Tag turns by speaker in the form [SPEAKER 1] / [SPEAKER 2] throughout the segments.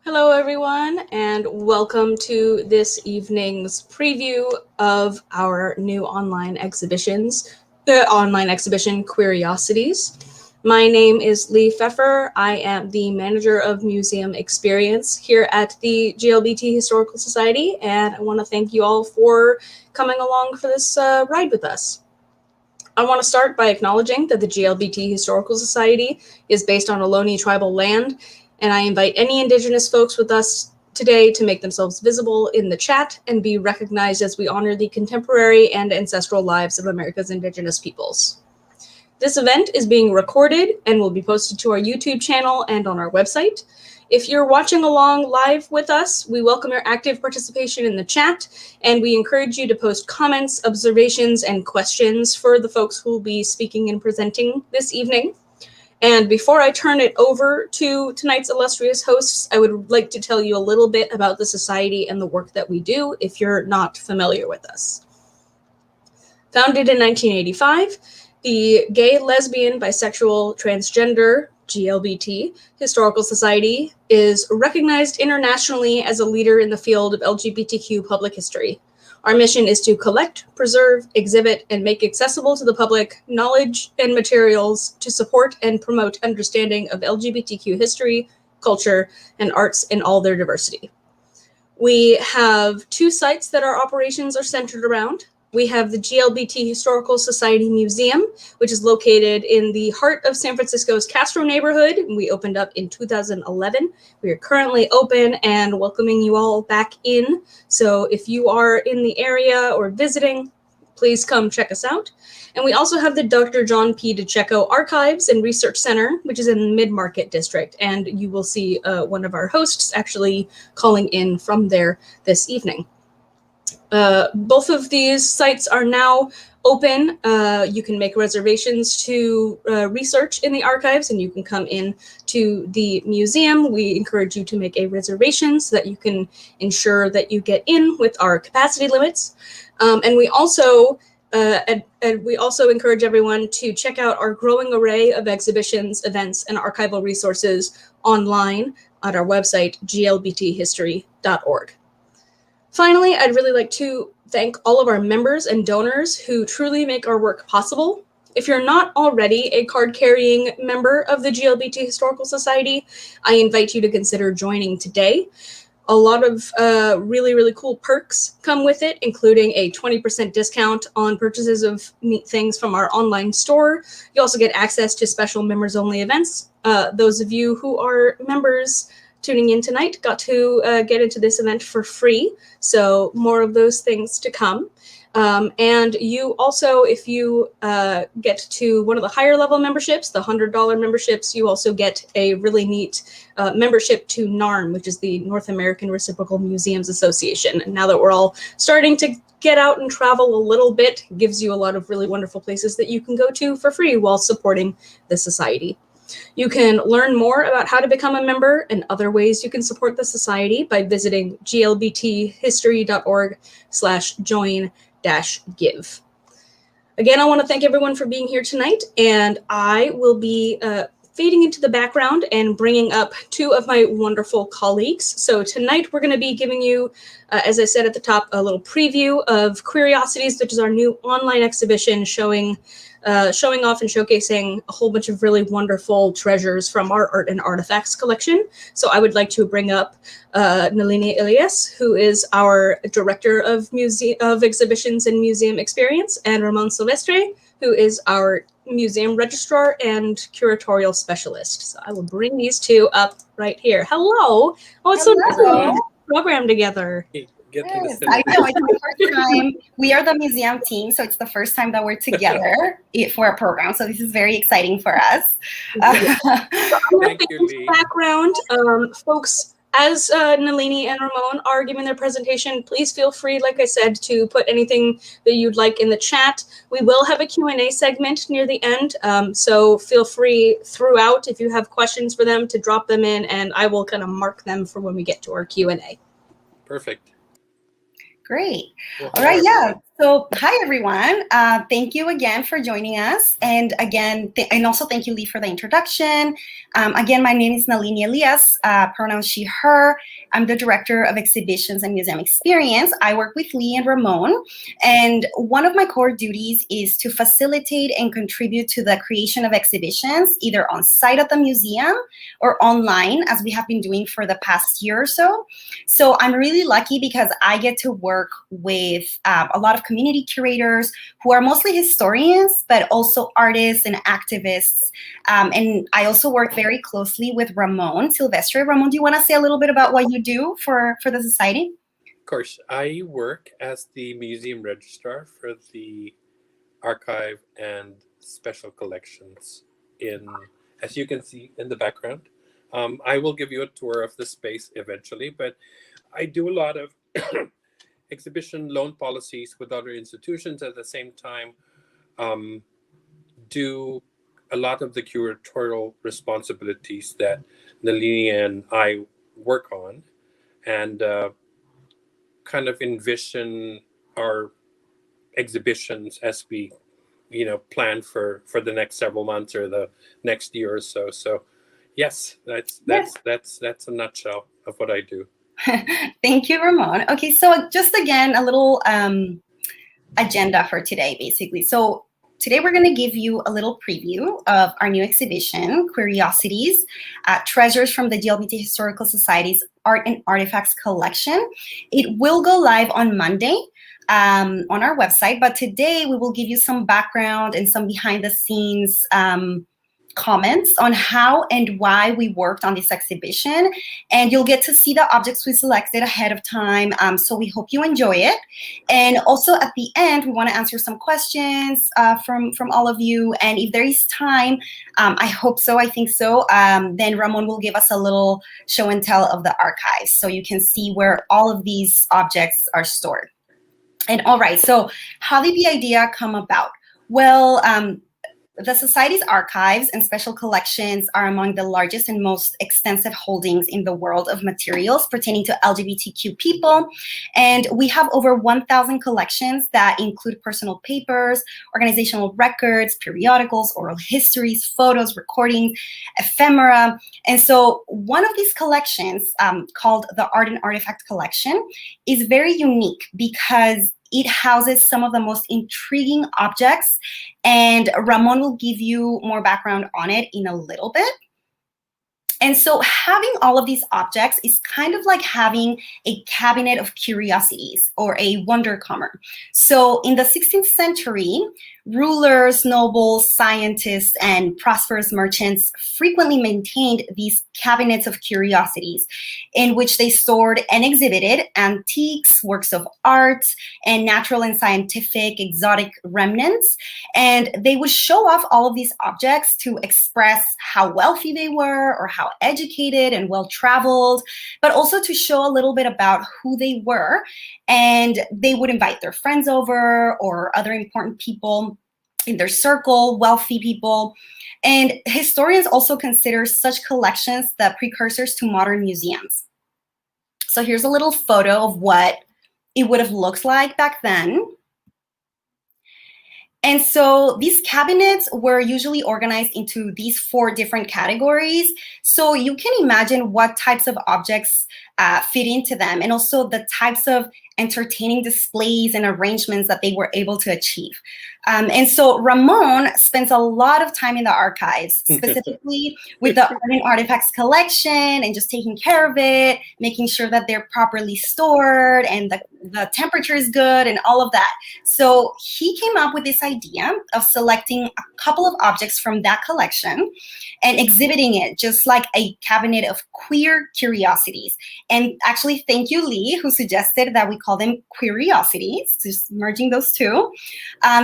[SPEAKER 1] Hello, everyone, and welcome to this evening's preview of our new online exhibition, Queeriosities. My name is Lee Pfeffer. I am the manager of museum experience here at the GLBT Historical Society, and I want to thank you all for coming along for this ride with us. I want to start by acknowledging that the GLBT Historical Society is based on Ohlone tribal land, and I invite any Indigenous folks with us today to make themselves visible in the chat and be recognized as we honor the contemporary and ancestral lives of America's Indigenous peoples. This event is being recorded and will be posted to our YouTube channel and on our website. If you're watching along live with us, we welcome your active participation in the chat, and we encourage you to post comments, observations, and questions for the folks who will be speaking and presenting this evening. And before I turn it over to tonight's illustrious hosts, I would like to tell you a little bit about the Society and the work that we do if you're not familiar with us. Founded in 1985, the Gay, Lesbian, Bisexual, Transgender, GLBT Historical Society is recognized internationally as a leader in the field of LGBTQ public history. Our mission is to collect, preserve, exhibit, and make accessible to the public knowledge and materials to support and promote understanding of LGBTQ history, culture, and arts in all their diversity. We have two sites that our operations are centered around. We have the GLBT Historical Society Museum, which is located in the heart of San Francisco's Castro neighborhood. We opened up in 2011. We are currently open and welcoming you all back in. So if you are in the area or visiting, please come check us out. And we also have the Dr. John P. DeCecco Archives and Research Center, which is in the Mid-Market District. And you will see one of our hosts actually calling in from there this evening. Both of these sites are now open. You can make reservations to research in the archives, and you can come in to the museum. We encourage you to make a reservation so that you can ensure that you get in with our capacity limits. And we also encourage everyone to check out our growing array of exhibitions, events, and archival resources online at our website, glbthistory.org. Finally, I'd really like to thank all of our members and donors who truly make our work possible. If you're not already a card-carrying member of the GLBT Historical Society, I invite you to consider joining today. A lot of really, really cool perks come with it, including a 20% discount on purchases of neat things from our online store. You also get access to special members-only events. Those of you who are members tuning in tonight got to get into this event for free, so more of those things to come. And you also, if you get to one of the higher level memberships, the $100 memberships, you also get a really neat membership to NARM, which is the North American Reciprocal Museums Association. And now that we're all starting to get out and travel a little bit, it gives you a lot of really wonderful places that you can go to for free while supporting the society. You can learn more about how to become a member and other ways you can support the society by visiting glbthistory.org/join-give. Again, I want to thank everyone for being here tonight, and I will be fading into the background and bringing up two of my wonderful colleagues. So tonight we're going to be giving you, as I said at the top, a little preview of Queeriosities, which is our new online exhibition showing off and showcasing a whole bunch of really wonderful treasures from our art and artifacts collection. So I would like to bring up Nalini Elias, who is our Director of Exhibitions and Museum Experience, and Ramon Silvestre, who is our Museum Registrar and Curatorial Specialist. So I will bring these two up right here. Hello. Oh, it's so nice to program together.
[SPEAKER 2] Yes, I know, it's the first time. We are the museum team, so it's the first time that we're together for a program. So this is very exciting for us.
[SPEAKER 1] Thank you, Lee. Background, folks. As Nalini and Ramon are giving their presentation, please feel free, like I said, to put anything that you'd like in the chat. We will have a Q&A segment near the end, so feel free throughout if you have questions for them to drop them in, and I will kind of mark them for when we get to our Q&A.
[SPEAKER 3] Perfect.
[SPEAKER 2] Great. All right, yeah. So, hi everyone. Thank you again for joining us. And again, and also thank you, Lee, for the introduction. Again, my name is Nalini Elias, pronouns she, her. I'm the Director of Exhibitions and Museum Experience. I work with Lee and Ramon. And one of my core duties is to facilitate and contribute to the creation of exhibitions, either on site at the museum or online, as we have been doing for the past year or so. So I'm really lucky because I get to work with a lot of community curators who are mostly historians, but also artists and activists. And I also work very closely with Ramon Silvestre. Ramon, do you want to say a little bit about what you do for the society?
[SPEAKER 3] Of course. I work as the museum registrar for the archive and special collections as you can see in the background. I will give you a tour of the space eventually, but I do a lot of exhibition loan policies with other institutions at the same time, do a lot of the curatorial responsibilities that Nalini and I work on, and kind of envision our exhibitions as we plan for the next several months or the next year or so. So yes, that's a nutshell of what I do.
[SPEAKER 2] Thank you, Ramon. Okay, so just again, a little agenda for today, basically. So today we're going to give you a little preview of our new exhibition, Queeriosities, Treasures from the GLBT Historical Society's Art and Artifacts Collection. It will go live on Monday on our website, but today we will give you some background and some behind the scenes comments on how and why we worked on this exhibition, and you'll get to see the objects we selected ahead of time, so we hope you enjoy it. And also at the end we want to answer some questions from all of you, and if there is time, I think so, then Ramon will give us a little show and tell of the archives so you can see where all of these objects are stored. And all right, so how did the idea come about? Well, the Society's archives and special collections are among the largest and most extensive holdings in the world of materials pertaining to LGBTQ people. And we have over 1,000 collections that include personal papers, organizational records, periodicals, oral histories, photos, recordings, ephemera. And so one of these collections, called the Art and Artifact Collection, is very unique because it houses some of the most intriguing objects, and Ramon will give you more background on it in a little bit. And so having all of these objects is kind of like having a cabinet of curiosities or a wunderkammer. So in the 16th century, rulers, nobles, scientists, and prosperous merchants frequently maintained these cabinets of curiosities in which they stored and exhibited antiques, works of art, and natural and scientific exotic remnants. And they would show off all of these objects to express how wealthy they were or how educated and well-traveled, but also to show a little bit about who they were. And they would invite their friends over or other important people in their circle, wealthy people. And historians also consider such collections the precursors to modern museums. So here's a little photo of what it would have looked like back then. And so these cabinets were usually organized into these 4 different categories. So you can imagine what types of objects fit into them, and also the types of entertaining displays and arrangements that they were able to achieve. And so Ramon spends a lot of time in the archives, specifically with the Art and Artifacts collection, and just taking care of it, making sure that they're properly stored and the temperature is good and all of that. So he came up with this idea of selecting a couple of objects from that collection and exhibiting it just like a cabinet of queer curiosities. And actually, thank you, Lee, who suggested that we call them Queeriosities, just merging those two.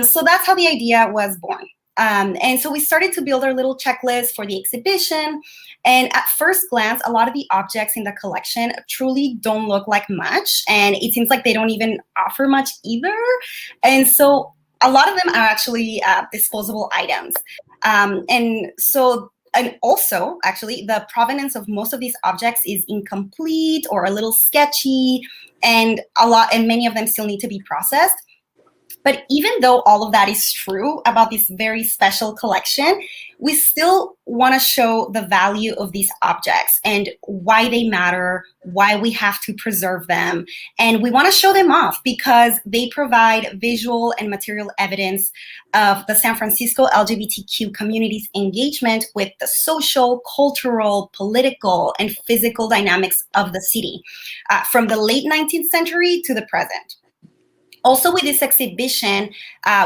[SPEAKER 2] So that's how the idea was born. And so we started to build our little checklist for the exhibition. And at first glance, a lot of the objects in the collection truly don't look like much. And it seems like they don't even offer much either. And so a lot of them are actually disposable items. And also, actually, the provenance of most of these objects is incomplete or a little sketchy, and many of them still need to be processed. But even though all of that is true about this very special collection, we still want to show the value of these objects and why they matter, why we have to preserve them. And we want to show them off because they provide visual and material evidence of the San Francisco LGBTQ community's engagement with the social, cultural, political, and physical dynamics of the city, from the late 19th century to the present. Also, with this exhibition,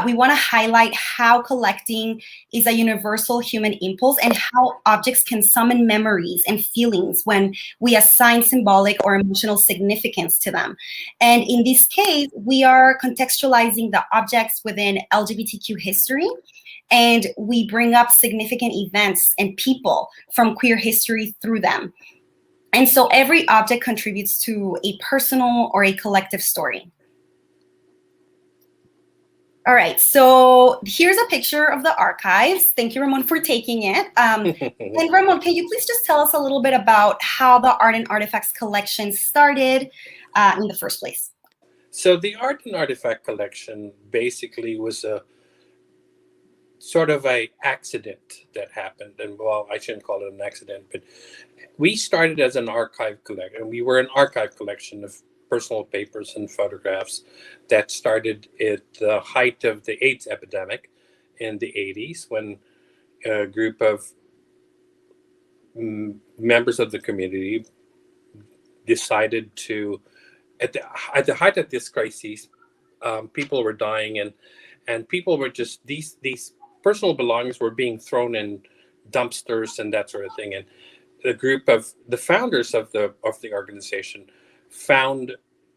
[SPEAKER 2] we want to highlight how collecting is a universal human impulse and how objects can summon memories and feelings when we assign symbolic or emotional significance to them. And in this case, we are contextualizing the objects within LGBTQ history, and we bring up significant events and people from queer history through them. And so every object contributes to a personal or a collective story. All right, so here's a picture of the archives. Thank you, Ramon, for taking it. And Ramon, can you please just tell us a little bit about how the Art and Artifacts collection started in the first place?
[SPEAKER 3] So the Art and Artifact collection basically was a sort of an accident that happened. And well, I shouldn't call it an accident, but we started as an archive collection. We were an archive collection of personal papers and photographs that started at the height of the AIDS epidemic in the 80s, when a group of members of the community decided to, at the height of this crisis, people were dying, and people were just, these personal belongings were being thrown in dumpsters and that sort of thing. And the group of the founders of the organization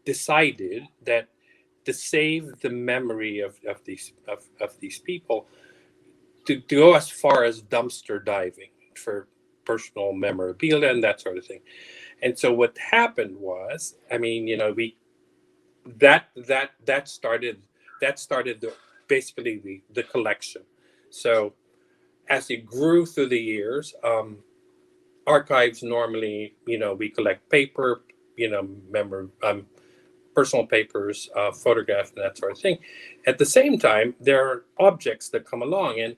[SPEAKER 3] decided that to save the memory of these people, to go as far as dumpster diving for personal memorabilia and that sort of thing. And so what happened was, I mean, you know, that started basically the collection. So as it grew through the years, archives normally, you know, we collect paper, you know, personal papers, photographs, and that sort of thing. At the same time, there are objects that come along, and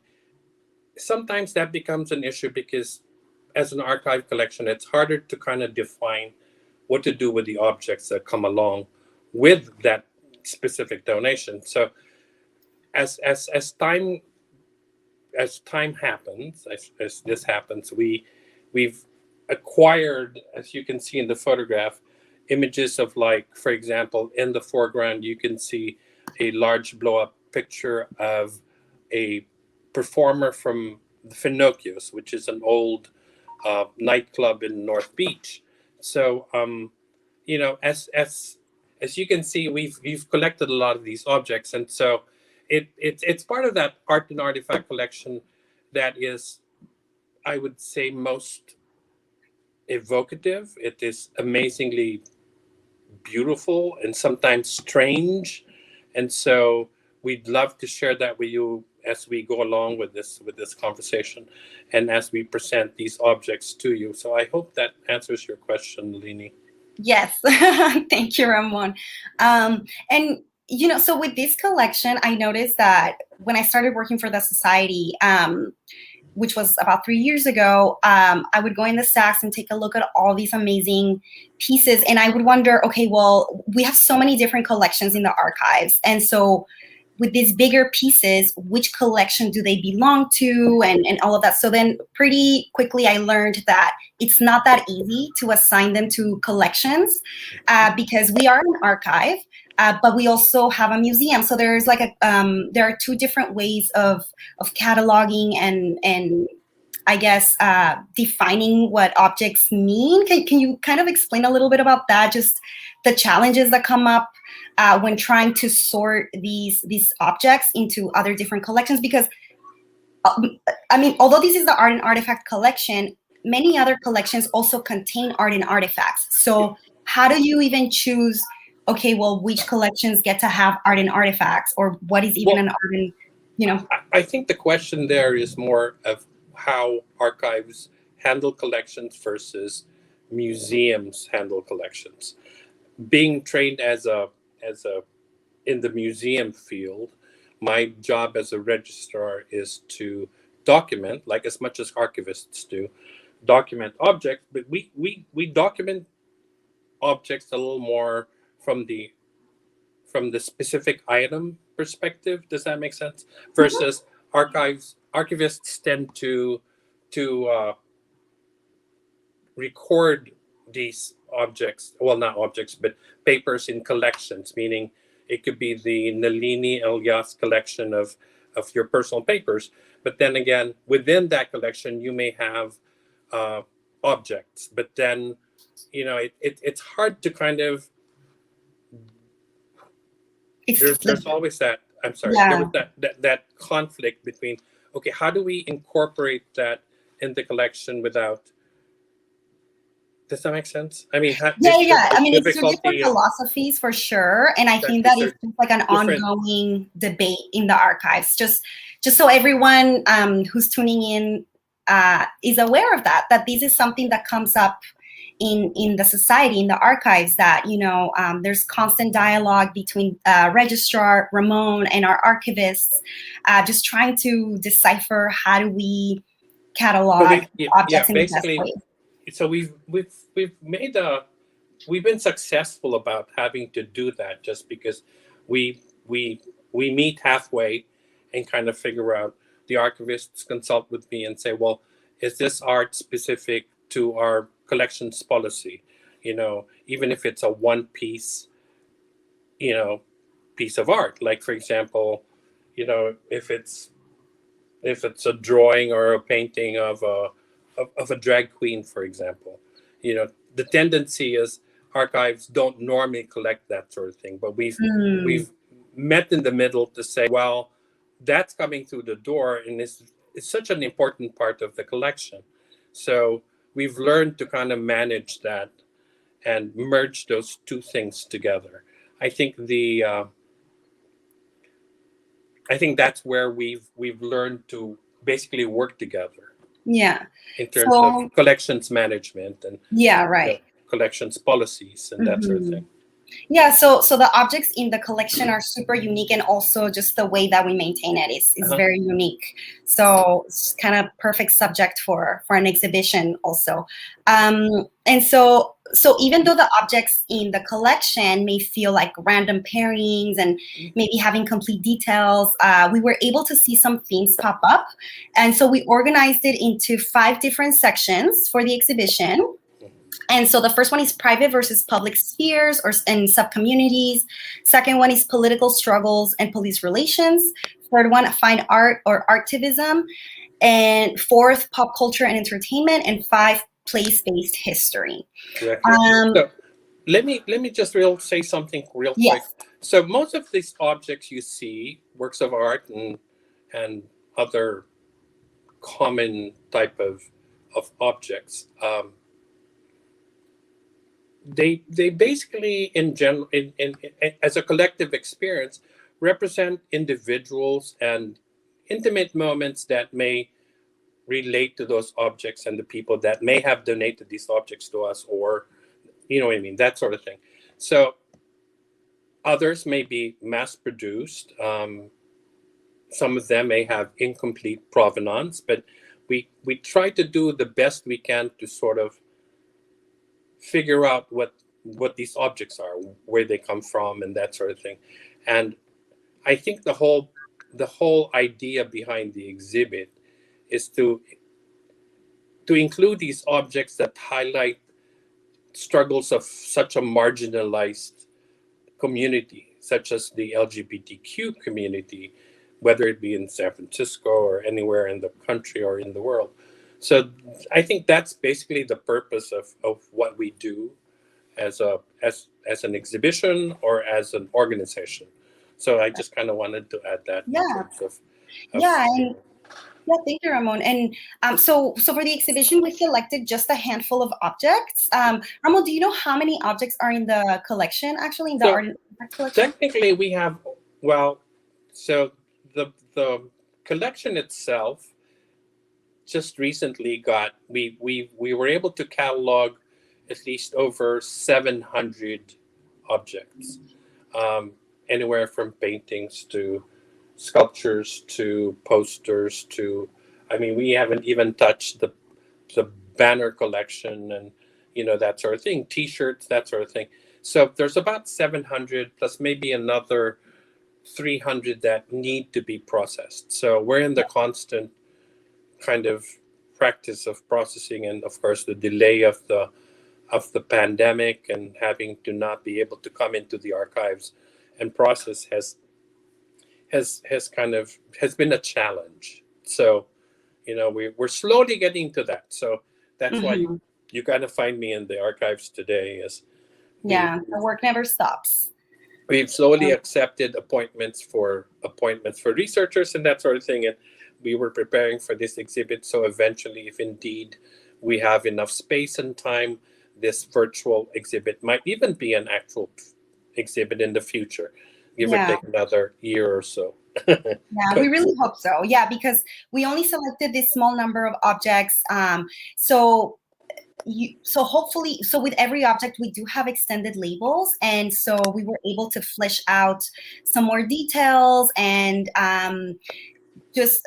[SPEAKER 3] sometimes that becomes an issue because as an archive collection, it's harder to kind of define what to do with the objects that come along with that specific donation. So as time happens, as this happens, we've acquired, as you can see in the photograph, images of, like, for example, in the foreground, you can see a large blow-up picture of a performer from the Finocchios, which is an old nightclub in North Beach. So, you know, as you can see, we've collected a lot of these objects, and so it's part of that art and artifact collection that is, I would say, most evocative. It is amazingly beautiful and sometimes strange, and so we'd love to share that with you as we go along with this conversation and as we present these objects to you. So I hope that answers your question, Nalini.
[SPEAKER 2] Yes, thank you, Ramon. And you know, so with this collection, I noticed that when I started working for the society, which was about 3 years ago, I would go in the stacks and take a look at all these amazing pieces. And I would wonder, okay, well, we have so many different collections in the archives. And so with these bigger pieces, which collection do they belong to, and all of that. So then pretty quickly I learned that it's not that easy to assign them to collections because we are an archive, but we also have a museum. So there's like there are two different ways of cataloging and I guess defining what objects mean. Can you kind of explain a little bit about that? Just the challenges that come up when trying to sort these objects into other different collections? Because I mean, although this is the art and artifact collection, many other collections also contain art and artifacts. So how do you even choose, okay, well, which collections get to have art and artifacts, or what is even an art and, you know?
[SPEAKER 3] I think the question there is more of how archives handle collections versus museums handle collections. Being trained as a in the museum field, my job as a registrar is to document, like as much as archivists do, document objects, but we document objects a little more from the specific item perspective. Does that make sense? Versus archivists tend to record these objects, well, not objects, but papers in collections, meaning it could be the Nalini Elias collection of your personal papers. But then again, within that collection, you may have objects. But then, it's hard to kind of, there's always that, I'm sorry, there was that conflict between, okay, how do we incorporate that in the collection without, does that make sense? I mean,
[SPEAKER 2] I mean, it's two different philosophies for sure, and I think that is just like an ongoing debate in the archives. Just so everyone who's tuning in is aware of that this is something that comes up in the society, in the archives, that there's constant dialogue between registrar Ramon and our archivists, just trying to decipher how do we catalog objects in the best way.
[SPEAKER 3] So we've been successful about having to do that, just because we meet halfway and kind of figure out, the archivists consult with me and say, well, is this art specific to our collections policy? Even if it's a one piece, piece of art, like, for example, if it's a drawing or a painting of a drag queen, for example, the tendency is archives don't normally collect that sort of thing, but we've met in the middle to say, well, that's coming through the door, and it's such an important part of the collection. So we've learned to kind of manage that and merge those two things together. I think that's where we've learned to basically work together.
[SPEAKER 2] Yeah.
[SPEAKER 3] In terms of collections management and collections policies and that sort of thing.
[SPEAKER 2] Yeah, so the objects in the collection are super unique, and also just the way that we maintain it is very unique. So it's kind of perfect subject for an exhibition also. And so even though the objects in the collection may feel like random pairings and maybe having complete details, we were able to see some themes pop up. And so we organized it into 5 different sections for the exhibition. And so the first one is private versus public spheres and sub-communities. Second one is political struggles and police relations. Third one, fine art or artivism. And fourth, pop culture and entertainment. And 5, place-based history.
[SPEAKER 3] Exactly. So let me just say something real quick. So most of these objects you see, works of art and other common type of objects, they basically, in general, in as a collective experience, represent individuals and intimate moments that may relate to those objects and the people that may have donated these objects to us, or that sort of thing. So others may be mass produced. Some of them may have incomplete provenance, but we try to do the best we can to sort of figure out what these objects are, where they come from, and that sort of thing. And I think the whole idea behind the exhibit is to include these objects that highlight struggles of such a marginalized community, such as the LGBTQ community, whether it be in San Francisco or anywhere in the country or in the world. So I think that's basically the purpose of what we do as an exhibition or as an organization. So I just kind of wanted to add that.
[SPEAKER 2] Yeah.
[SPEAKER 3] In terms of
[SPEAKER 2] thank you, Ramon. And so for the exhibition, we selected just a handful of objects. Ramon, do you know how many objects are in the collection, actually, in the art collection?
[SPEAKER 3] Technically, we have, so the collection itself just recently we were able to catalog at least over 700 objects. anywhere from paintings to sculptures to posters to, I mean, we haven't even touched the banner collection and, you know, that sort of thing, T-shirts, that sort of thing. So there's about 700 plus maybe another 300 that need to be processed. So we're in the constant kind of practice of processing, and of course the delay of the pandemic and having to not be able to come into the archives and process has been a challenge. So, you know, we're slowly getting to that. So that's why you kind of find me in the archives today.
[SPEAKER 2] The work never stops.
[SPEAKER 3] We've slowly accepted appointments for researchers and that sort of thing. And we were preparing for this exhibit. So eventually, if indeed we have enough space and time, this virtual exhibit might even be an actual exhibit in the future, give or take another year or so.
[SPEAKER 2] Yeah, we really hope so. Yeah, because we only selected this small number of objects. So hopefully, with every object, we do have extended labels. And so we were able to flesh out some more details and just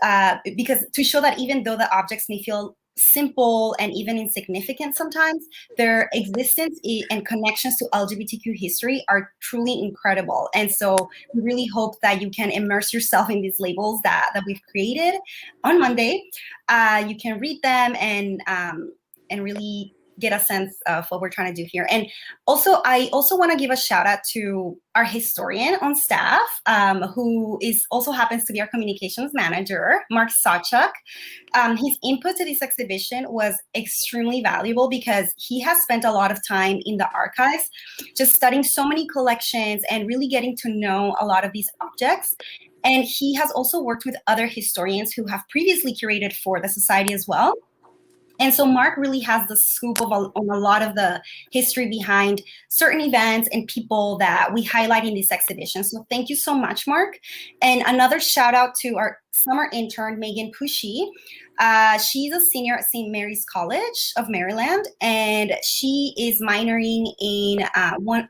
[SPEAKER 2] because to show that even though the objects may feel simple and even insignificant sometimes, their existence and connections to LGBTQ history are truly incredible. And so we really hope that you can immerse yourself in these labels that we've created on Monday. You can read them and really get a sense of what we're trying to do here. And also, I also want to give a shout out to our historian on staff, who also happens to be our communications manager, Mark Sawchuk. His input to this exhibition was extremely valuable because he has spent a lot of time in the archives, just studying so many collections and really getting to know a lot of these objects. And he has also worked with other historians who have previously curated for the Society as well. And so Mark really has the scoop on a lot of the history behind certain events and people that we highlight in this exhibition. So thank you so much, Mark. And another shout out to our summer intern, Megan Pushy. She's a senior at St. Mary's College of Maryland, and she is minoring in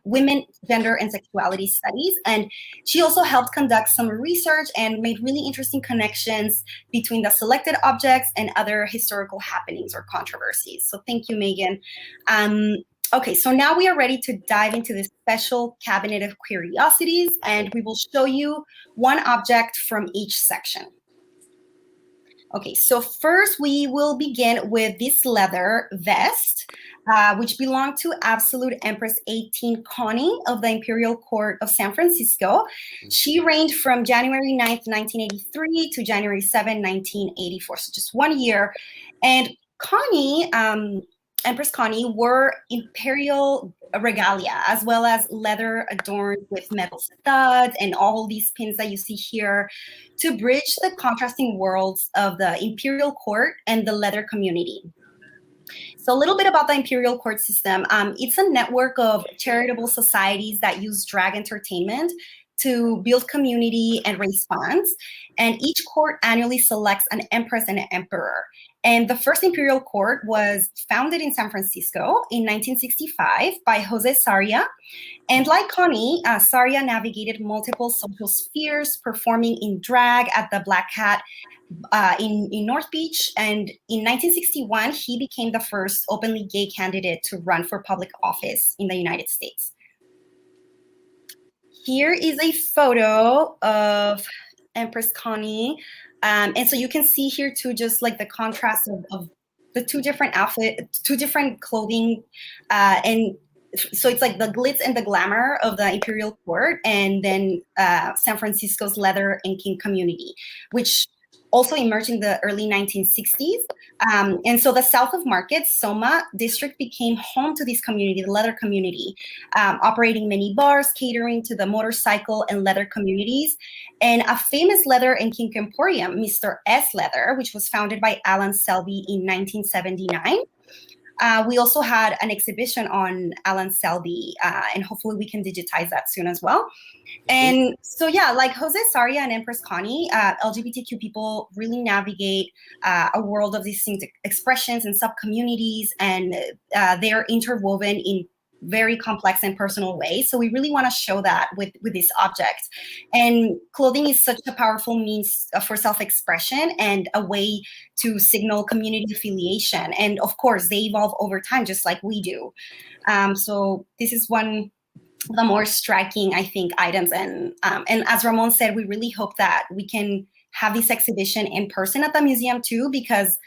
[SPEAKER 2] women, gender, and sexuality studies. And she also helped conduct some research and made really interesting connections between the selected objects and other historical happenings or controversies. So thank you, Megan. Okay, so now we are ready to dive into this special cabinet of curiosities, and we will show you one object from each section. Okay, so first we will begin with this leather vest, which belonged to Absolute Empress 18 Connie of the Imperial Court of San Francisco. She reigned from January 9th, 1983 to January 7, 1984, so just 1 year. And Connie, Empress Connie, wore imperial regalia, as well as leather adorned with metal studs and all these pins that you see here to bridge the contrasting worlds of the imperial court and the leather community. So a little bit about the imperial court system. It's a network of charitable societies that use drag entertainment to build community and raise funds. And each court annually selects an empress and an emperor. And the first imperial court was founded in San Francisco in 1965 by Jose Sarria. And like Connie, Sarria navigated multiple social spheres, performing in drag at the Black Cat in North Beach. And in 1961, he became the first openly gay candidate to run for public office in the United States. Here is a photo of Empress Connie. And so you can see here too, just like the contrast of the two different outfits, two different clothing. And so it's like the glitz and the glamour of the imperial court, and then San Francisco's leather and king community, which also emerged in the early 1960s. And so the south of Market, Soma district became home to this community, the leather community, operating many bars, catering to the motorcycle and leather communities. And a famous leather and kink emporium, Mr. S Leather, which was founded by Alan Selby in 1979. We also had an exhibition on Alan Selby, and hopefully we can digitize that soon as well. And so, yeah, like Jose Sarria and Empress Connie, LGBTQ people really navigate a world of distinct expressions and sub-communities, and they're interwoven in very complex and personal way. So we really want to show that with this object. And clothing is such a powerful means for self-expression and a way to signal community affiliation. And of course, they evolve over time, just like we do. So this is one of the more striking, I think, items. And as Ramon said, we really hope that we can have this exhibition in person at the museum too, because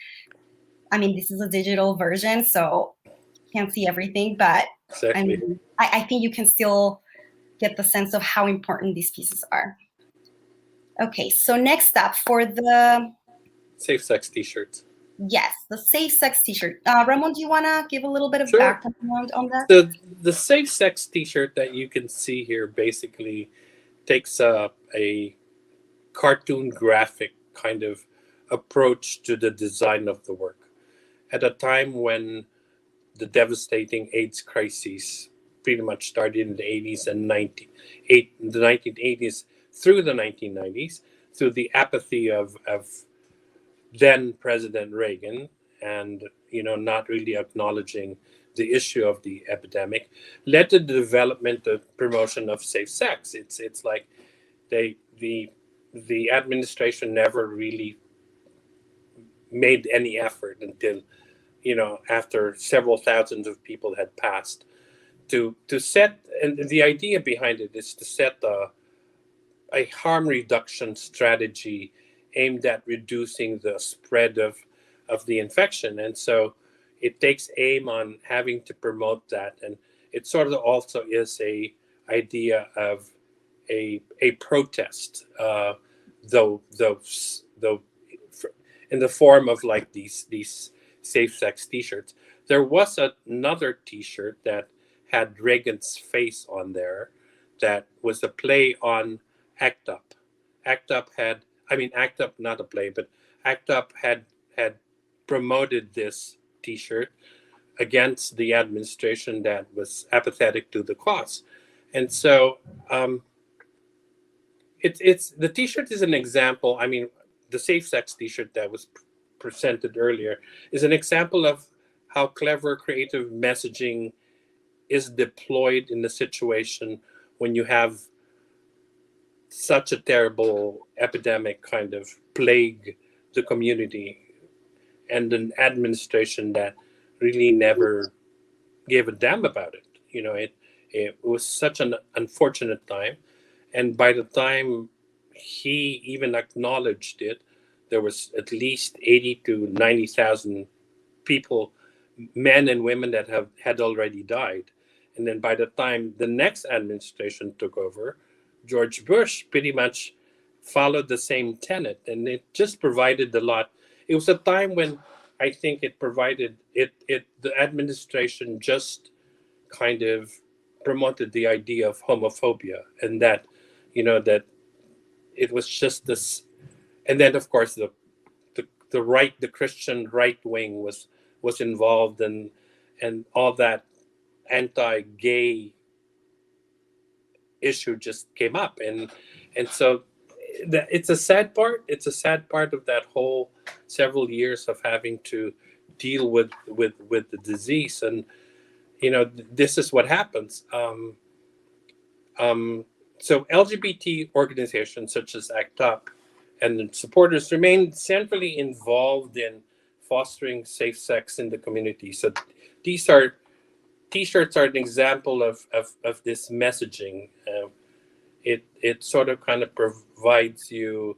[SPEAKER 2] I mean, this is a digital version, so you can't see everything, but
[SPEAKER 3] Exactly.
[SPEAKER 2] I mean, I think you can still get the sense of how important these pieces are. Okay, so next up for the
[SPEAKER 3] Safe sex t-shirts.
[SPEAKER 2] yes, the safe sex t-shirt. Ramon, do you want to give a little bit of
[SPEAKER 3] Sure.
[SPEAKER 2] background on that?
[SPEAKER 3] The safe sex t-shirt that you can see here basically takes a cartoon graphic kind of approach to the design of the work. At a time when the devastating AIDS crisis pretty much started in the 80s and the 1980s through the 1990s, through the apathy of then President Reagan, and not really acknowledging the issue of the epidemic, led to the development of promotion of safe sex. It's like the administration never really made any effort until after several thousands of people had passed to set, and the idea behind it is to set a harm reduction strategy aimed at reducing the spread of the infection. And so it takes aim on having to promote that, and it sort of also is a idea of a protest, though in the form of like these safe sex t-shirts. There was another t-shirt that had Reagan's face on there that was a play on ACT UP. ACT UP not a play, but ACT UP had promoted this t-shirt against the administration that was apathetic to the cause. And so it's the t-shirt is an example. I mean, the safe sex t-shirt that was presented earlier is an example of how clever creative messaging is deployed in a situation when you have such a terrible epidemic kind of plague the community, and an administration that really never gave a damn about it. It was such an unfortunate time, and by the time he even acknowledged it, there was at least 80 to 90,000 people, men and women, that had already died. And then by the time the next administration took over, George Bush pretty much followed the same tenet, and it just provided a lot. It was a time when I think it provided the administration just kind of promoted the idea of homophobia, and that that it was just this. And then of course the Christian right wing was involved, and all that anti-gay issue just came up, and so it's a sad part. It's a sad part of that whole several years of having to deal with the disease, and this is what happens. So LGBT organizations such as ACT UP and supporters remain centrally involved in fostering safe sex in the community. So T-shirts are an example of this messaging. It sort of kind of provides you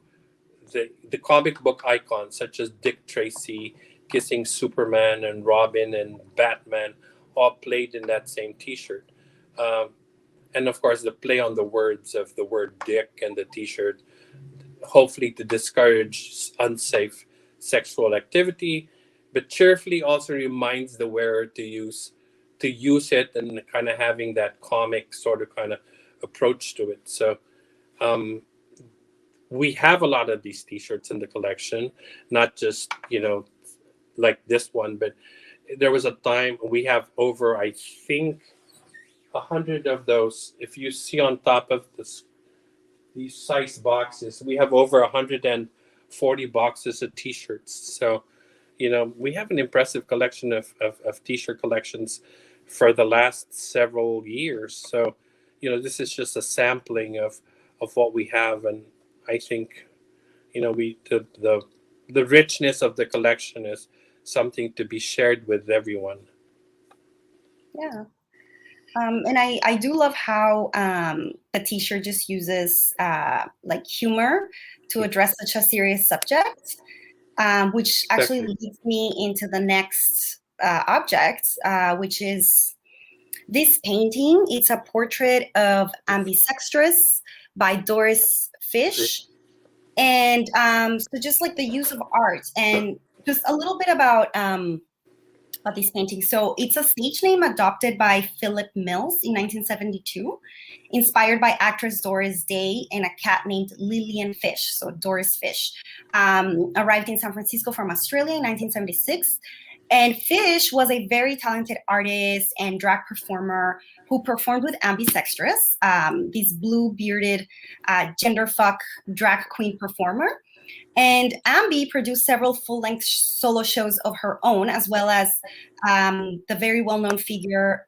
[SPEAKER 3] the comic book icons such as Dick Tracy kissing Superman and Robin and Batman, all played in that same T-shirt. And of course, the play on the words of the word dick and the T-shirt, hopefully to discourage unsafe sexual activity, but cheerfully also reminds the wearer to use it, and kind of having that comic sort of kind of approach to it. So we have a lot of these T-shirts in the collection, not just like this one, but there was a time we have over, I think, 100 of those. If you see on top of these size boxes, we have over 140 boxes of T-shirts. So we have an impressive collection of T-shirt collections for the last several years. So, this is just a sampling of what we have, and I think, the richness of the collection is something to be shared with everyone.
[SPEAKER 2] Yeah. And I do love how the T-shirt just uses like humor to address such a serious subject, which actually leads me into the next object, which is this painting. It's a portrait of ambisextress by Doris Fish. And so just like the use of art, and just a little bit about this painting. So it's a stage name adopted by Philip Mills in 1972, inspired by actress Doris Day and a cat named Lillian Fish, so Doris Fish, arrived in San Francisco from Australia in 1976. And Fish was a very talented artist and drag performer who performed with ambisextress, this blue-bearded genderfuck drag queen performer. And Ambi produced several full-length solo shows of her own, as well as the very well-known figure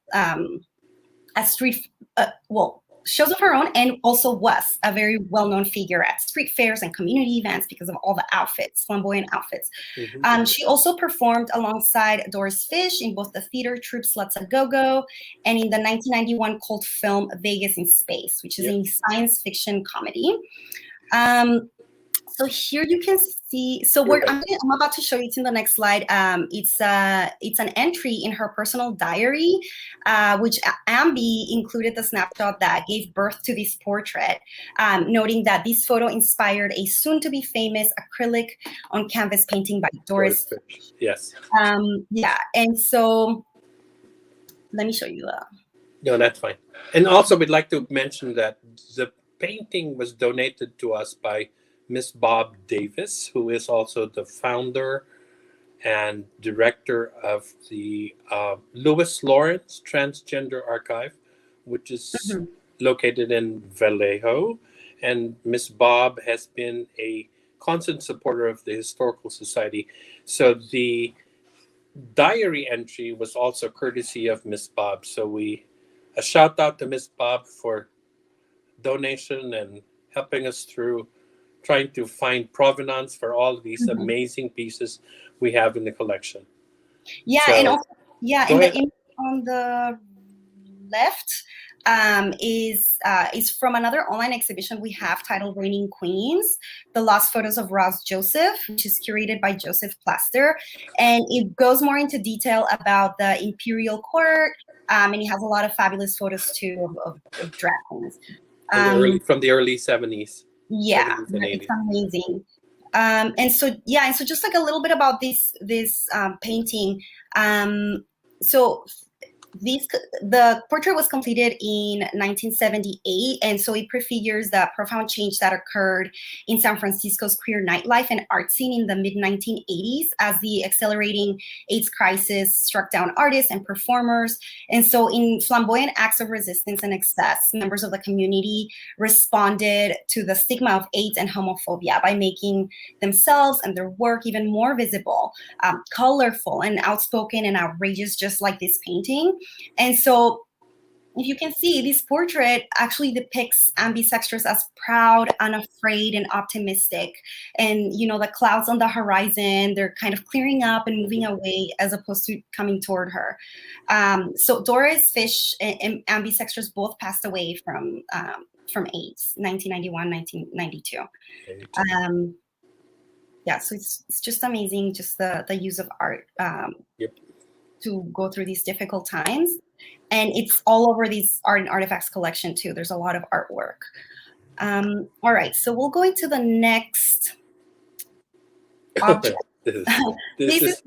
[SPEAKER 2] shows of her own, and also was a very well-known figure at street fairs and community events because of all the outfits, flamboyant outfits. Mm-hmm. She also performed alongside Doris Fish in both the theater troupe Let's A Go-Go and in the 1991 cult film Vegas in Space, which is a science fiction comedy. So here you can see, so I'm about to show you, it's in the next slide. It's an entry in her personal diary, which Ambi included the snapshot that gave birth to this portrait, noting that this photo inspired a soon-to-be famous acrylic on canvas painting by Doris Fish.
[SPEAKER 3] Yes.
[SPEAKER 2] Yeah, and so let me show you.
[SPEAKER 3] No, that's fine. And also we'd like to mention that the painting was donated to us by Miss Bob Davis, who is also the founder and director of the Louis Lawrence Transgender Archive, which is located in Vallejo. And Miss Bob has been a constant supporter of the Historical Society. So the diary entry was also courtesy of Miss Bob. So a shout out to Miss Bob for donation and helping us through trying to find provenance for all of these amazing pieces we have in the collection.
[SPEAKER 2] Yeah, so, and also, on the left is from another online exhibition we have titled Reigning Queens, The Lost Photos of Ross Joseph, which is curated by Joseph Plaster. And it goes more into detail about the imperial court, and it has a lot of fabulous photos too of drag queens.
[SPEAKER 3] From the early 70s.
[SPEAKER 2] Yeah, it's amazing. And so just like a little bit about this painting. So the portrait was completed in 1978, and so it prefigures the profound change that occurred in San Francisco's queer nightlife and art scene in the mid-1980s as the accelerating AIDS crisis struck down artists and performers. And so in flamboyant acts of resistance and excess, members of the community responded to the stigma of AIDS and homophobia by making themselves and their work even more visible, colorful and outspoken and outrageous, just like this painting. And so if you can see, this portrait actually depicts ambisextress as proud, unafraid, and optimistic. And, the clouds on the horizon, they're kind of clearing up and moving away as opposed to coming toward her. So Doris Fish and ambisextress both passed away from AIDS, 1991, 1992. So it's just amazing, just the use of art. To go through these difficult times. And it's all over these art and artifacts collection too. There's a lot of artwork. All right, so we'll go into the next object.
[SPEAKER 3] This is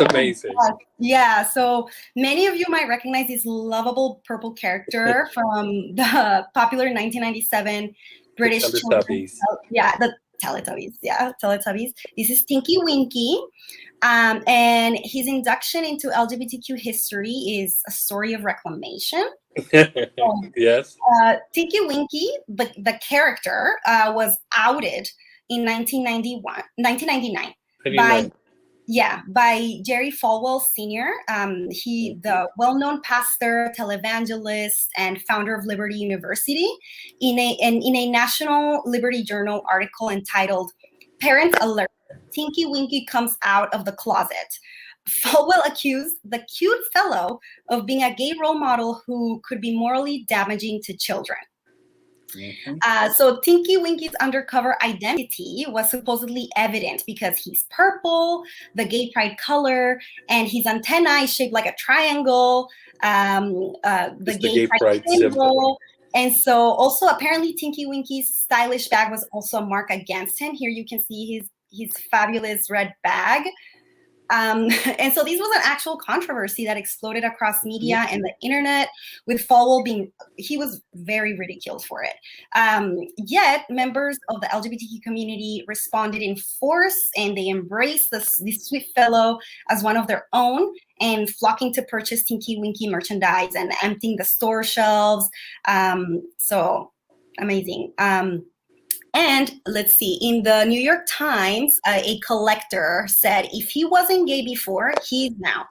[SPEAKER 3] amazing.
[SPEAKER 2] Yeah, so many of you might recognize this lovable purple character from the popular 1997 British children's. The Teletubbies. This is Tinky Winky. And his induction into LGBTQ history is a story of reclamation.
[SPEAKER 3] Yes.
[SPEAKER 2] Tinky Winky, the character, was outed in 1999 Yeah, by Jerry Falwell Sr. The well-known pastor, televangelist, and founder of Liberty University, in a National Liberty Journal article entitled "Parents Alert: Tinky Winky Comes Out of the Closet." Falwell accused the cute fellow of being a gay role model who could be morally damaging to children. So Tinky Winky's undercover identity was supposedly evident because he's purple, the gay pride color, and his antennae shaped like a triangle, the gay pride symbol. And so also apparently Tinky Winky's stylish bag was also a mark against him. Here you can see his fabulous red bag. And so this was an actual controversy that exploded across media and the internet, with Falwell he was very ridiculed for it. Yet members of the LGBTQ community responded in force, and they embraced this sweet fellow as one of their own, and flocking to purchase Tinky Winky merchandise and emptying the store shelves. So amazing. And let's see, in the New York Times, a collector said, if he wasn't gay before, he's now.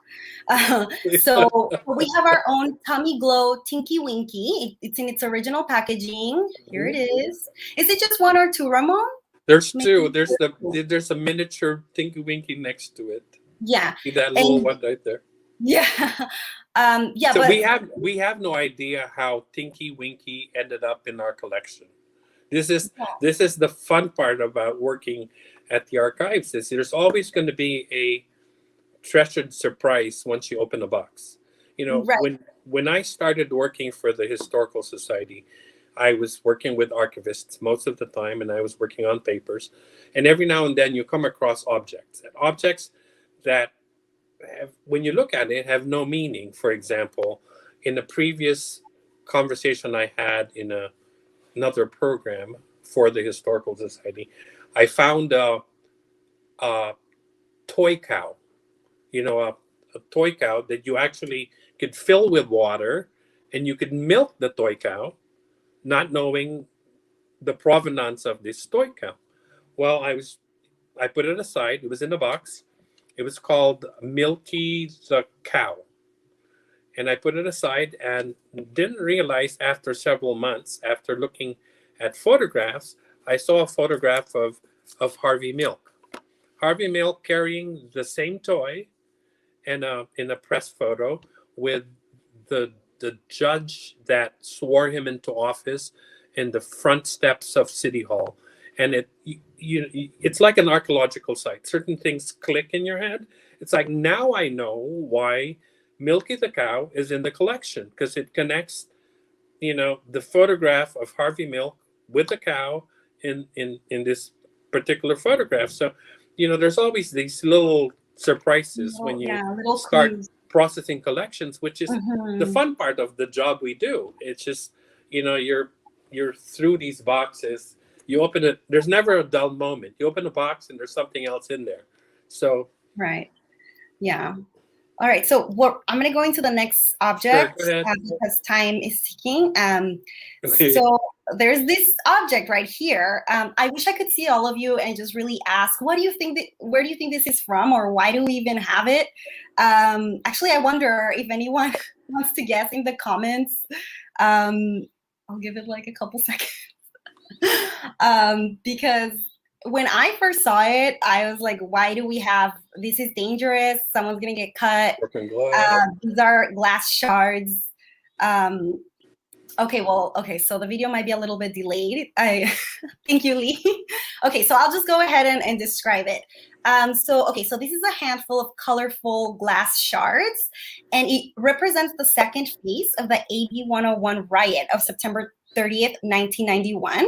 [SPEAKER 2] So we have our own Tummy Glow Tinky Winky. It's in its original packaging. Here it is. Is it just one or two, Ramon?
[SPEAKER 3] There's two. There's a miniature Tinky Winky next to it.
[SPEAKER 2] Yeah.
[SPEAKER 3] See that little one right there?
[SPEAKER 2] Yeah. Yeah.
[SPEAKER 3] So
[SPEAKER 2] but
[SPEAKER 3] we have no idea how Tinky Winky ended up in our collection. This is the fun part about working at the archives. Is there's always going to be a treasured surprise once you open a box. You know,
[SPEAKER 2] right.
[SPEAKER 3] when I started working for the Historical Society, I was working with archivists most of the time, and I was working on papers. And every now and then you come across objects that have, when you look at it, have no meaning. For example, in a previous conversation I had in another program for the Historical Society, I found a toy cow, a toy cow that you actually could fill with water, and you could milk the toy cow, not knowing the provenance of this toy cow. Well, I put it aside. It was in a box. It was called Milky the Cow. And I put it aside and didn't realize after several months, after looking at photographs, I saw a photograph of Harvey Milk. Harvey Milk carrying the same toy in a press photo with the judge that swore him into office in the front steps of City Hall. And it's like an archaeological site. Certain things click in your head. It's like, now I know why Milky the Cow is in the collection, because it connects, the photograph of Harvey Milk with the cow in this particular photograph. So, there's always these little surprises when you start processing collections, which is the fun part of the job we do. It's just, you're through these boxes. You open it. There's never a dull moment. You open a box and there's something else in there. So
[SPEAKER 2] right, yeah. All right, so I'm going to go into the next object because time is ticking.
[SPEAKER 3] Okay.
[SPEAKER 2] So there's this object right here. I wish I could see all of you and just really ask, where do you think this is from, or why do we even have it? Actually, I wonder if anyone wants to guess in the comments. I'll give it like a couple seconds. Because when I first saw it, I was like, why do we have, this is dangerous. Someone's going to get cut. These are glass shards. Okay, so the video might be a little bit delayed. Thank you, Lee. Okay, so I'll just go ahead and describe it. So this is a handful of colorful glass shards, and it represents the second phase of the AB 101 riot of September 30th, 1991.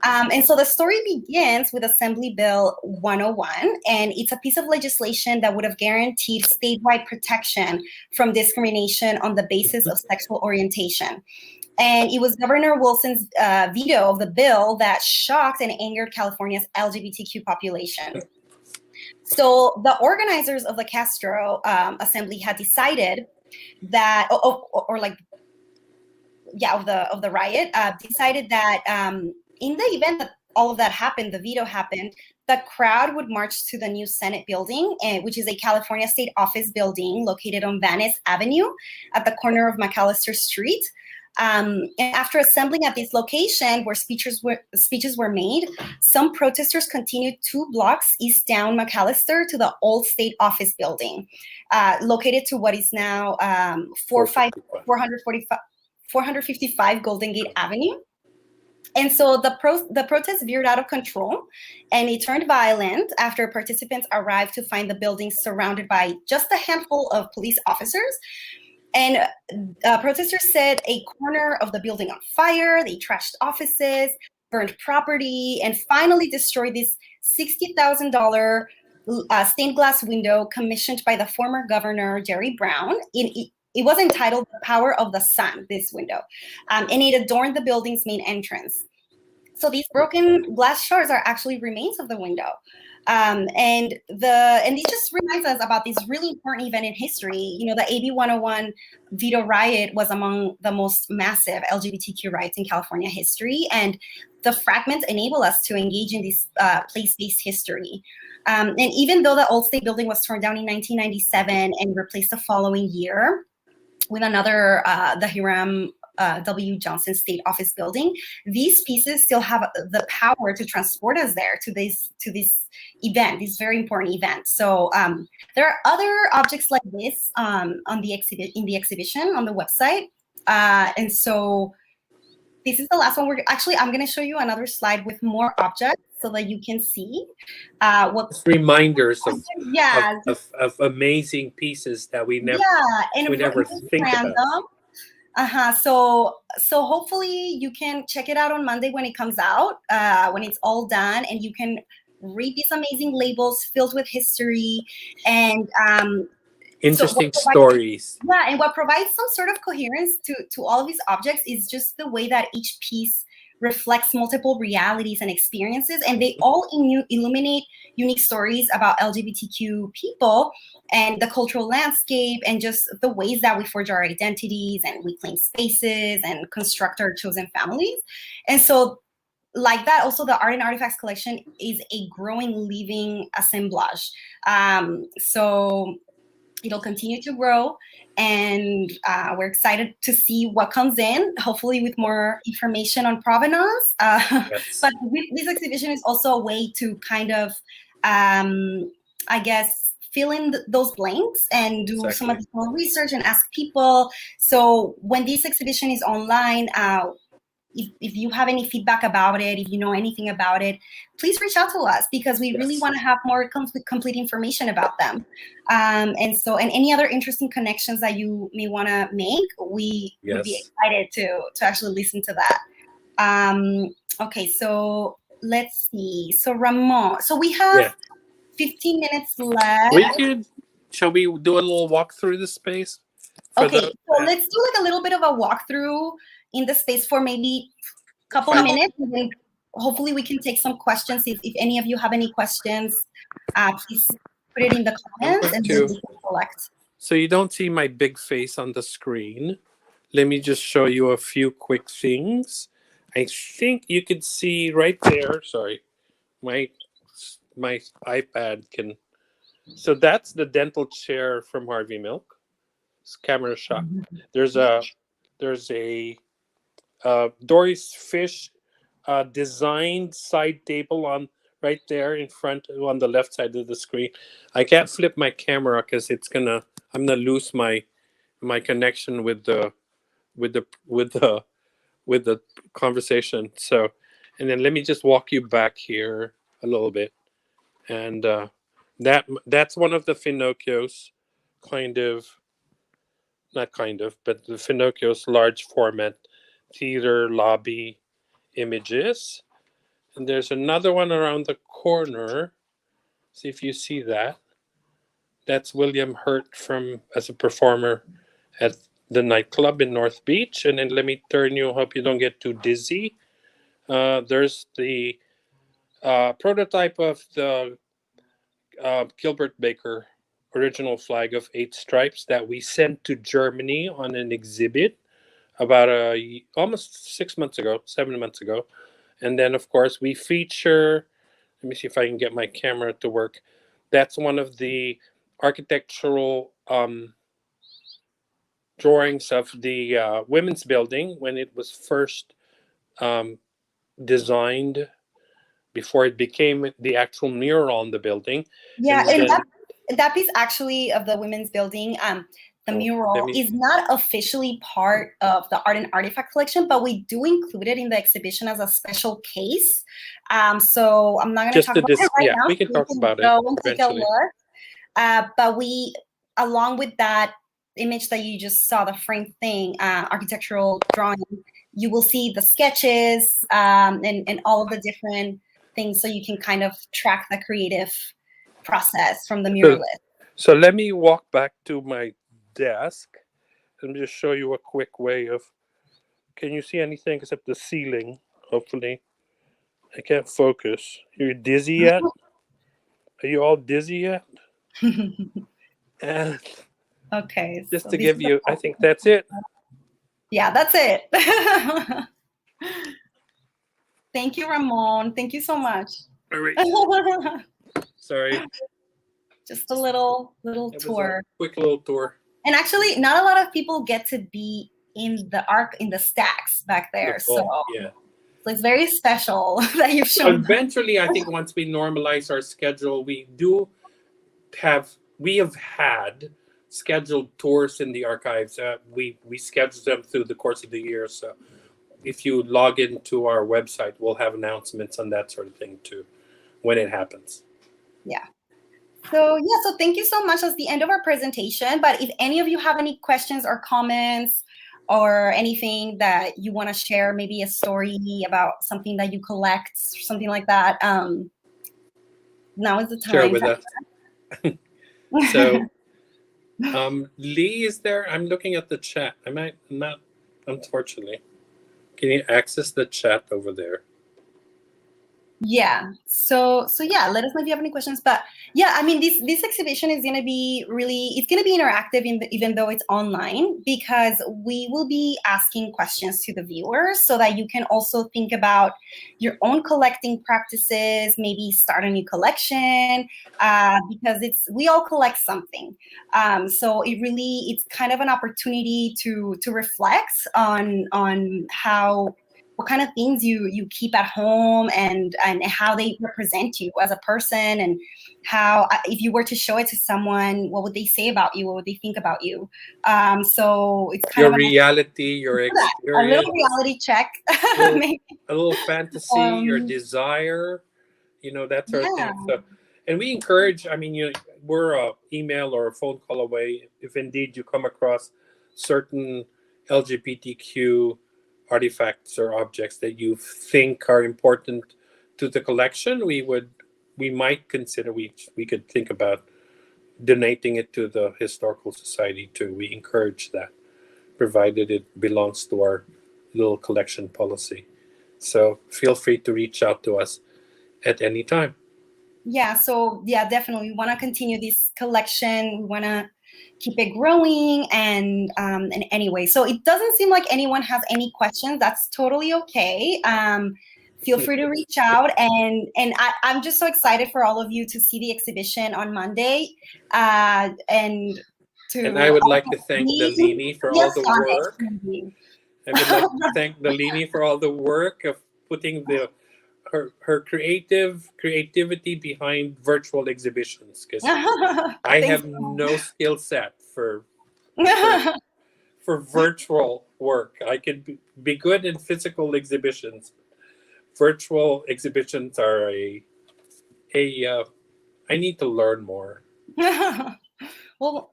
[SPEAKER 2] And so the story begins with Assembly Bill 101, and it's a piece of legislation that would have guaranteed statewide protection from discrimination on the basis of sexual orientation. And it was Governor Wilson's veto of the bill that shocked and angered California's LGBTQ population. So the organizers of the Castro Assembly had decided that, of the riot, decided that in the event that all of that happened, the veto happened, the crowd would march to the new Senate building, which is a California state office building located on Van Ness Avenue at the corner of McAllister Street. And after assembling at this location where speeches were made, some protesters continued 2 blocks east down McAllister to the old state office building, located to what is now 455 Golden Gate Avenue. And so the protest veered out of control, and it turned violent after participants arrived to find the building surrounded by just a handful of police officers. And protesters set a corner of the building on fire. They trashed offices, burned property, and finally destroyed this $60,000 stained glass window commissioned by the former governor, Jerry Brown. It was entitled The Power of the Sun, this window, and it adorned the building's main entrance. So these broken glass shards are actually remains of the window. And it just reminds us about this really important event in history. You know, the AB 101 veto riot was among the most massive LGBTQ riots in California history, and the fragments enable us to engage in this place-based history. And even though the old state building was torn down in 1997 and replaced the following year with another, the Hiram W. Johnson State Office building, these pieces still have the power to transport us there to this event, this very important event. So there are other objects like this in the exhibition on the website, and so this is the last one. I'm going to show you another slide with more objects so that you can see what
[SPEAKER 3] reminders of amazing pieces that we never think about.
[SPEAKER 2] So hopefully you can check it out on Monday when it comes out, when it's all done, and you can read these amazing labels filled with history and
[SPEAKER 3] interesting stories.
[SPEAKER 2] Yeah, and what provides some sort of coherence to all of these objects is just the way that each piece reflects multiple realities and experiences, and they all illuminate unique stories about LGBTQ people and the cultural landscape and just the ways that we forge our identities and we claim spaces and construct our chosen families. And so like that, also the Art and Artifacts collection is a growing living assemblage. So it'll continue to grow, and we're excited to see what comes in, hopefully with more information on provenance.
[SPEAKER 3] Yes.
[SPEAKER 2] But this exhibition is also a way to kind of, I guess, fill in those blanks and do some additional research and ask people. So when this exhibition is online, if you have any feedback about it, if you know anything about it, please reach out to us, because we really want to have more complete information about them. And any other interesting connections that you may want to make, we would be excited to actually listen to that. Okay, so let's see. So Ramon, so we have 15 minutes left.
[SPEAKER 3] Shall we do a little walk through the space?
[SPEAKER 2] Okay, so let's do like a little bit of a walkthrough in the space for maybe a couple of minutes, and then hopefully we can take some questions. If any of you have any questions, please put it in the comments and then we can collect.
[SPEAKER 3] So you don't see my big face on the screen. Let me just show you a few quick things. I think you can see right there. Sorry, my iPad can. So that's the dental chair from Harvey Milk. It's camera shot. There's a Doris Fish designed side table on right there in front on the left side of the screen. I can't flip my camera because I'm gonna lose my connection with the conversation. So, and then let me just walk you back here a little bit, and that's one of the Finocchio's but the Finocchio's large format theater lobby images. And there's another one around the corner. See if you see that. That's William Hurt as a performer at the nightclub in North Beach. And then let me turn you, hope you don't get too dizzy. There's the prototype of the Gilbert Baker original flag of 8 stripes that we sent to Germany on an exhibit about almost 7 months ago. And then, of course, we feature let me see if I can get my camera to work. That's one of the architectural drawings of the women's building when it was first designed, before it became the actual mural on the building.
[SPEAKER 2] Yeah,
[SPEAKER 3] And
[SPEAKER 2] and
[SPEAKER 3] then,
[SPEAKER 2] that piece actually of the women's building, the mural is not officially part of the art and artifact collection, but we do include it in the exhibition as a special case. So I'm not going to talk about it right now.
[SPEAKER 3] We can talk about it
[SPEAKER 2] go and take a
[SPEAKER 3] eventually.
[SPEAKER 2] look. But we, along with that image that you just saw, the frame thing, architectural drawing, you will see the sketches and all of the different things, so you can kind of track the creative process from the muralist.
[SPEAKER 3] So let me walk back to my desk and just show you a quick way of, can you see anything except the ceiling? Hopefully. I can't focus. You're dizzy yet? Are you all dizzy yet? And
[SPEAKER 2] okay.
[SPEAKER 3] Just to give you, I think that's it.
[SPEAKER 2] Yeah, that's it. Thank you, Ramon. Thank you so much.
[SPEAKER 3] All right. Sorry.
[SPEAKER 2] Just a little tour.
[SPEAKER 3] Quick little tour.
[SPEAKER 2] And actually, not a lot of people get to be in the stacks back there. So
[SPEAKER 3] yeah.
[SPEAKER 2] It's very special that you've shown.
[SPEAKER 3] Eventually, I think once we normalize our schedule, we have had scheduled tours in the archives. We schedule them through the course of the year. So if you log into our website, we'll have announcements on that sort of thing too, when it happens.
[SPEAKER 2] Yeah. So thank you so much. That's the end of our presentation. But if any of you have any questions or comments or anything that you want to share, maybe a story about something that you collect, or something like that, now is the time.
[SPEAKER 3] Share with us. So, Lee is there? I'm looking at the chat. I might not, unfortunately. Can you access the chat over there?
[SPEAKER 2] Yeah. So yeah, let us know if you have any questions. But yeah, I mean, this exhibition is going to be it's going to be interactive even though it's online, because we will be asking questions to the viewers so that you can also think about your own collecting practices, maybe start a new collection, because we all collect something. So it's kind of an opportunity to reflect on what kind of things you keep at home and how they represent you as a person, and how, if you were to show it to someone, what would they say about you? What would they think about you? So it's kind
[SPEAKER 3] your
[SPEAKER 2] of
[SPEAKER 3] reality, your experience.
[SPEAKER 2] A little reality check.
[SPEAKER 3] A little fantasy, your desire, that sort of thing. So, and we encourage, we're a email or a phone call away. If indeed you come across certain LGBTQ artifacts or objects that you think are important to the collection, we might consider, we could think about donating it to the Historical Society too. We encourage that, provided it belongs to our little collection policy. So feel free to reach out to us at any time.
[SPEAKER 2] Yeah, so yeah, definitely. We want to continue this collection. We want to keep it growing, and anyway, so it doesn't seem like anyone has any questions. That's totally okay. Feel free to reach out, and I'm just so excited for all of you to see the exhibition on Monday, and
[SPEAKER 3] I would like to thank Nalini for all the work. I would like to thank Nalini for all the work of putting her creativity behind virtual exhibitions, because I have no skill set for virtual work. I can be good in physical exhibitions. Virtual exhibitions are I need to learn more.
[SPEAKER 2] Well,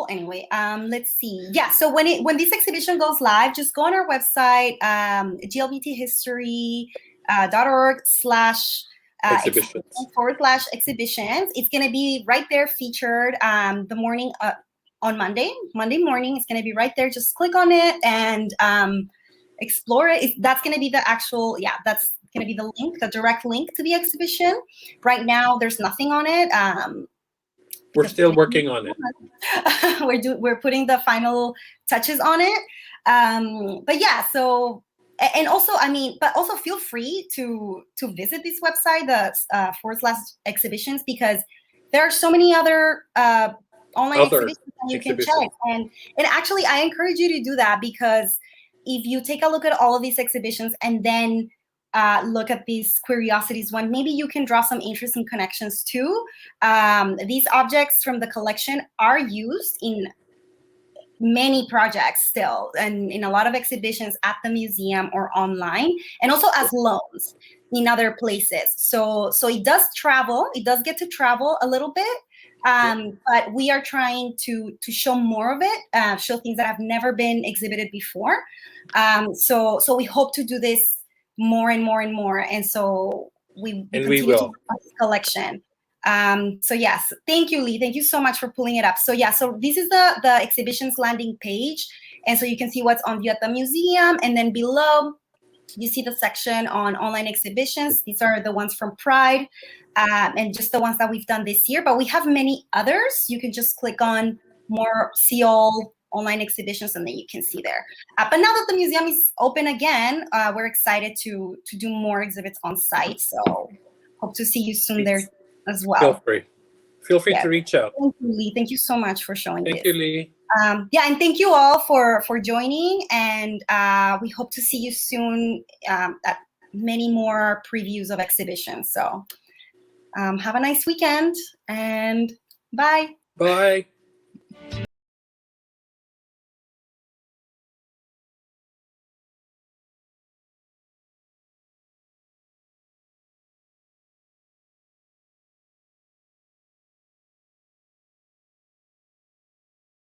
[SPEAKER 2] anyway, let's see. Yeah, so when this exhibition goes live, just go on our website, glbthistory.org/exhibitions. It's going to be right there featured the morning on Monday morning. It's going to be right there. Just click on it and explore it. That's going to be that's going to be the link, the direct link to the exhibition. Right now, there's nothing on it.
[SPEAKER 3] We're still working on it.
[SPEAKER 2] We're putting the final touches on it. But yeah, so And also, I mean, but also feel free to visit this website, the /exhibitions, because there are so many other online exhibitions that you can check. And actually, I encourage you to do that, because if you take a look at all of these exhibitions and then look at these Queeriosities one, maybe you can draw some interesting connections too. These objects from the collection are used in many projects still, and in a lot of exhibitions at the museum or online, and also as loans in other places. So it does travel, it does get to travel a little bit, but we are trying to show more of it, show things that have never been exhibited before. So we hope to do this more and more and more, and so we continue to do this collection. So yes, thank you, Lee. Thank you so much for pulling it up. So yeah, so this is the exhibitions landing page. And so you can see what's on view at the museum. And then below, you see the section on online exhibitions. These are the ones from Pride, and just the ones that we've done this year. But we have many others. You can just click on more, see all online exhibitions, and then you can see there. But now that the museum is open again, we're excited to do more exhibits on site. So hope to see you soon there as well.
[SPEAKER 3] Feel free to reach out.
[SPEAKER 2] Thank you, Lee. Thank you so much for showing this.
[SPEAKER 3] Thank you, Lee.
[SPEAKER 2] Yeah, and thank you all for joining, and we hope to see you soon at many more previews of exhibitions. So have a nice weekend, and bye.
[SPEAKER 3] Bye.